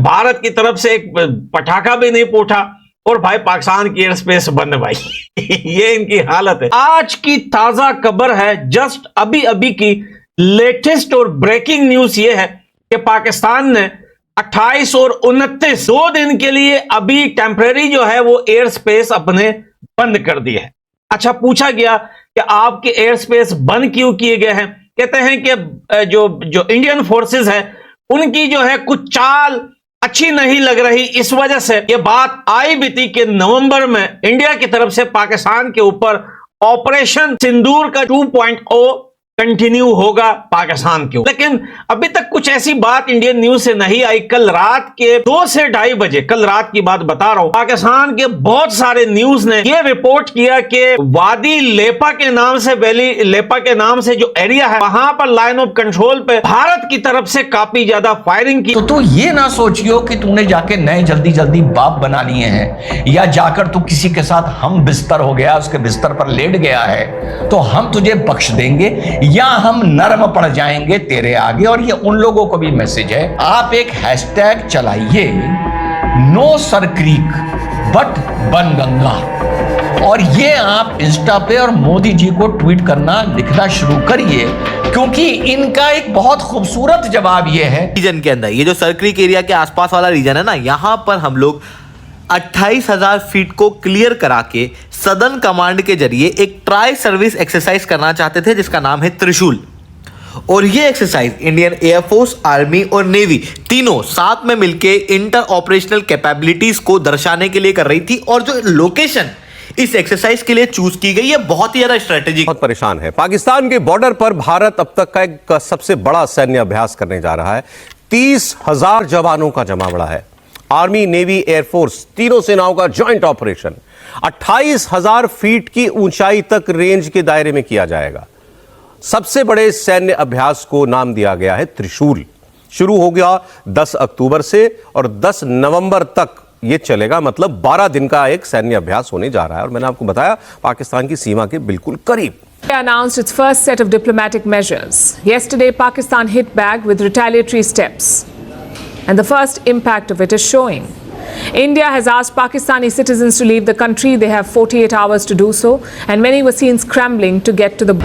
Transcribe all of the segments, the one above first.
भारत की तरफ से एक पटाखा भी नहीं फूटा और भाई पाकिस्तान की एयर स्पेस बंद भाई। ये इनकी हालत है। आज की ताजा खबर है, जस्ट अभी अभी की लेटेस्ट और ब्रेकिंग न्यूज ये है कि पाकिस्तान ने 28 और 29 2 दिन के लिए अभी टेम्परेरी जो है वो एयर स्पेस अपने बंद कर दिए है। अच्छा, पूछा गया कि आपके एयर स्पेस बंद क्यों किए गए हैं? कहते हैं कि जो इंडियन फोर्सेस है उनकी जो है कुछ चाल अच्छी नहीं लग रही, इस वजह से ये बात आई भी थी कि नवंबर में इंडिया की तरफ से पाकिस्तान के ऊपर ऑपरेशन सिंदूर का 2.0 कंटिन्यू होगा पाकिस्तान के ऊपर। लेकिन अभी तक कुछ ऐसी बात इंडियन न्यूज से नहीं आई। कल रात के 2 से 2:30 बजे, कल रात की बात बता रहा हूं, पाकिस्तान के बहुत सारे न्यूज ने यह रिपोर्ट किया कि वादी लेपा के नाम से, वैली लेपा के नाम से जो एरिया है, वहां पर लाइन ऑफ कंट्रोल पे भारत की तरफ से काफी ज्यादा फायरिंग की। तो ये ना सोचियो कि तूने जाके नए जल्दी जल्दी बाप बना लिए हैं, या जाकर तू किसी के साथ हम बिस्तर हो गया, उसके बिस्तर पर लेट गया है तो हम तुझे बख्श देंगे या हम नरम पड़ जाएंगे तेरे आगे। और ये उन लोगों को भी मैसेज है, आप एक हैशटैग चलाइए, नो सर क्रीक बट बन गंगा, और ये आप इंस्टा पे और मोदी जी को ट्वीट करना लिखना शुरू करिए, क्योंकि इनका एक बहुत खूबसूरत जवाब ये है। रीजन के अंदर, ये जो सर क्रीक एरिया के आसपास वाला रीजन है ना, यहां पर हम लोग 28,000 फीट को क्लियर करा के सदर्न कमांड के जरिए एक ट्राई सर्विस एक्सरसाइज करना चाहते थे जिसका नाम है त्रिशूल। और ये एक्सरसाइज इंडियन एयरफोर्स, आर्मी और नेवी तीनों साथ में मिलके इंटर ऑपरेशनल कैपेबिलिटीज को दर्शाने के लिए कर रही थी। और जो लोकेशन इस एक्सरसाइज के लिए चूज की गई है बहुत ही ज्यादा स्ट्रेटेजिक। बहुत परेशान है। पाकिस्तान के बॉर्डर पर भारत अब तक का एक सबसे बड़ा सैन्य अभ्यास करने जा रहा है। 30,000 जवानों का जमावड़ा है। आर्मी, नेवी, एयरफोर्स तीनों सेनाओं का जॉइंट ऑपरेशन 28,000 फीट की ऊंचाई तक रेंज के दायरे में किया जाएगा। सबसे बड़े सैन्य अभ्यास को नाम दिया गया है त्रिशूल। शुरू हो गया 10 अक्टूबर से और 10 नवंबर तक ये चलेगा, मतलब 12 दिन का एक सैन्य अभ्यास होने जा रहा है। और मैंने आपको बताया पाकिस्तान की सीमा के बिल्कुल करीब। India announced its first set of diplomatic measures. Yesterday, Pakistan hit back with retaliatory steps, and the first impact of it is showing. India has asked Pakistani citizens to leave the country. They have 48 hours to do so, and many were seen scrambling to get to the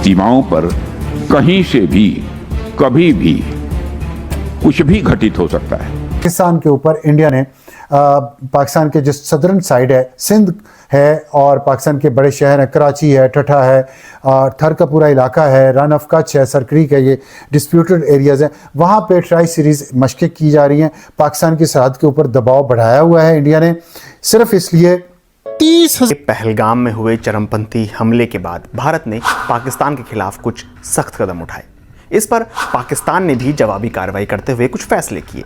सीमाओं पर कहीं से भी कभी भी कुछ भी घटित हो सकता है। पाकिस्तान के ऊपर इंडिया ने पाकिस्तान के जो सदर्न साइड है, सिंध है, और पाकिस्तान के बड़े शहर हैं, कराची है, ठठा है, थर का पूरा इलाका है, रन ऑफ कच्छ है, सरक्रीक है, ये डिस्प्यूटेड एरियाज़ हैं। वहाँ पे ट्राई सीरीज़ मशक़ें की जा रही हैं। पाकिस्तान की सरहद के ऊपर दबाव बढ़ाया हुआ है इंडिया ने, सिर्फ इसलिए। पहलगाम में हुए चरमपंथी हमले के बाद भारत ने पाकिस्तान के खिलाफ कुछ सख्त कदम उठाए। इस पर पाकिस्तान ने भी जवाबी कार्रवाई करते हुए कुछ फैसले किए।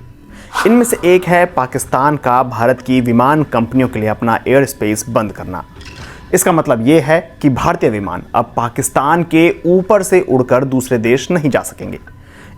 इनमें से एक है पाकिस्तान का भारत की विमान कंपनियों के लिए अपना एयर स्पेस बंद करना। इसका मतलब यह है कि भारतीय विमान अब पाकिस्तान के ऊपर से उड़कर दूसरे देश नहीं जा सकेंगे।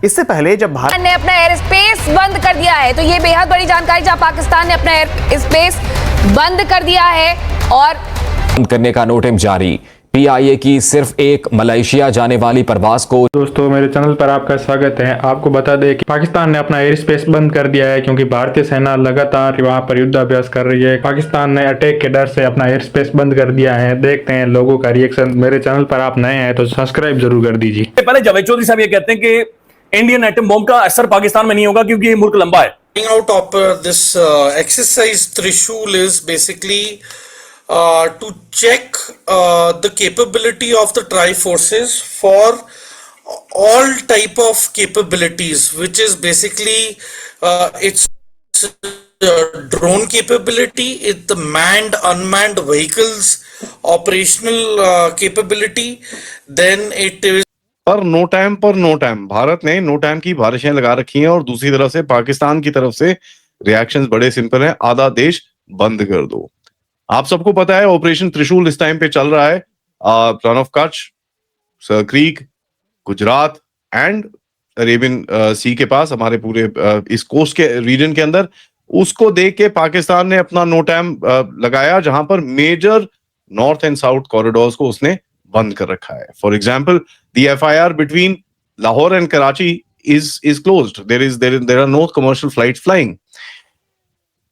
इससे पहले जब भारत ने अपना एयर स्पेस बंद कर दिया है, तो ये बेहद बड़ी जानकारी, जहां पाकिस्तान ने अपना एयर स्पेस बंद कर दिया है और बंद करने का नोटिस जारी। PIA की सिर्फ एक मलेशिया जाने वाली परवाज को। दोस्तों, मेरे चैनल पर आपका स्वागत है। आपको बता दें कि पाकिस्तान ने अपना एयर स्पेस बंद कर दिया है क्योंकि भारतीय सेना लगातार वहां पर युद्धाभ्यास कर रही है। पाकिस्तान ने अटैक के डर से अपना एयर स्पेस बंद कर दिया है। देखते हैं लोगों का रिएक्शन। मेरे चैनल पर आप नए हैं तो सब्सक्राइब जरूर कर दीजिए। पहले जावेद चौधरी साहब ये कहते हैं कि इंडियन एटम बॉम्ब का असर पाकिस्तान में नहीं होगा क्योंकि ये मुल्क लंबा है। Out of this exercise Trishul is basically to check the capability of the tri-forces for all type of capabilities, which is basically it's drone capability, it's the manned, unmanned vehicles, operational capability, then it is पर no time Bharat ने no time की बारिशें लगा रखी हैं और दूसरी तरफ से पाकिस्तान की तरफ से रिएक्शंस बड़े सिंपल हैं, आधा देश बंद कर दो। आप सबको पता है ऑपरेशन त्रिशूल इस टाइम पे चल रहा है Rann of Kutch, Sir Creek, Gujarat and Arabian sea के पास, हमारे पूरे इस कोस्ट के रीजन के अंदर, उसको देख के पाकिस्तान ने अपना नोटैम लगाया, जहां पर major north and south corridors को उसने बंद कर रखा है. For example, the FIR between Lahore and Karachi is closed. There are no commercial flights flying.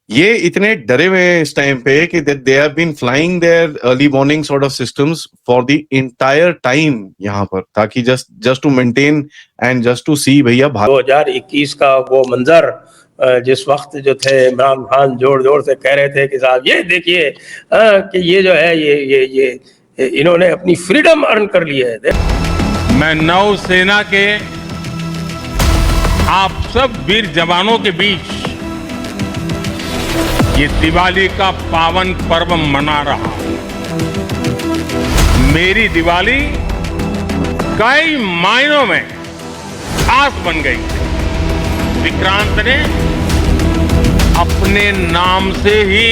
ये इतने डरे हुए हैं इस टाइम पे कि they have been flying their early warning sort of systems for the entire time यहाँ पर, ताकि just to maintain and just to see भैया 2021 का वो मंजर जिस वक्त जो थे इमरान खान जोर जोर से कह रहे थे कि साहब ये देखिए कि ये जो है ये इन्होंने अपनी फ्रीडम अर्न कर ली है. मैं नौसेना के आप सब वीर जवानों के बीच ये दिवाली का पावन पर्व मना रहा हूं. मेरी दिवाली कई मायनों में खास बन गई. विक्रांत ने अपने नाम से ही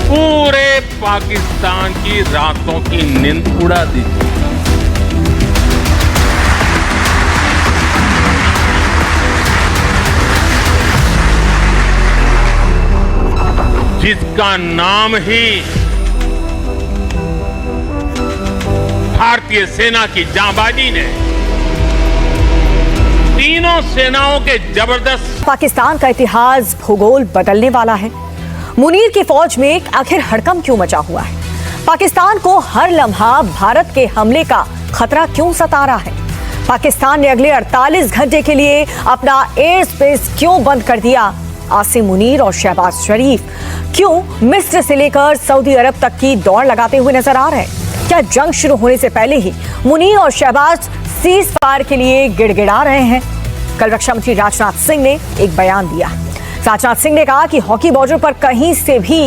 पूरे पाकिस्तान की रातों की नींद उड़ा दी. जिसका नाम ही भारतीय सेना की जांबाजी ने तीनों सेनाओं के जबरदस्त. पाकिस्तान का इतिहास भूगोल बदलने वाला है. मुनीर की फौज में आखिर हड़कंप क्यों मचा हुआ है? पाकिस्तान को हर लम्हा भारत के हमले का खतरा क्यों सता रहा है? पाकिस्तान ने अगले 48 घंटे के लिए अपना एयर स्पेस क्यों बंद कर दिया? आसिम मुनीर और शहबाज शरीफ क्यों मिस्र से लेकर सऊदी अरब तक की दौड़ लगाते हुए नजर आ रहे हैं? क्या जंग शुरू होने से पहले ही मुनीर और शहबाज सीज फायर के लिए गिड़गिड़ा रहे हैं? कल रक्षा मंत्री राजनाथ सिंह ने एक बयान दिया. राजनाथ सिंह ने कहा कि हॉकी बॉर्डर पर कहीं से भी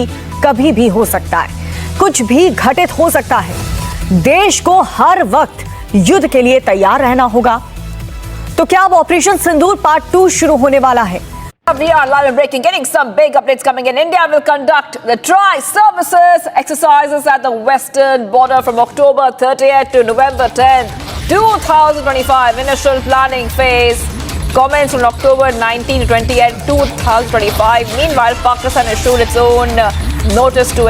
कभी भी हो सकता है, कुछ भी घटित हो सकता है. देश को हर वक्त युद्ध के लिए तैयार रहना होगा. तो क्या अब ऑपरेशन सिंदूर पार्ट 2 शुरू होने वाला है? We are live and breaking, getting some big updates coming in. India will conduct the tri-services exercises at the western border from October 30th to November 10th, 2025. Initial planning phase commenced on October 19 to 20th, 2025. Meanwhile, Pakistan issued its own notice to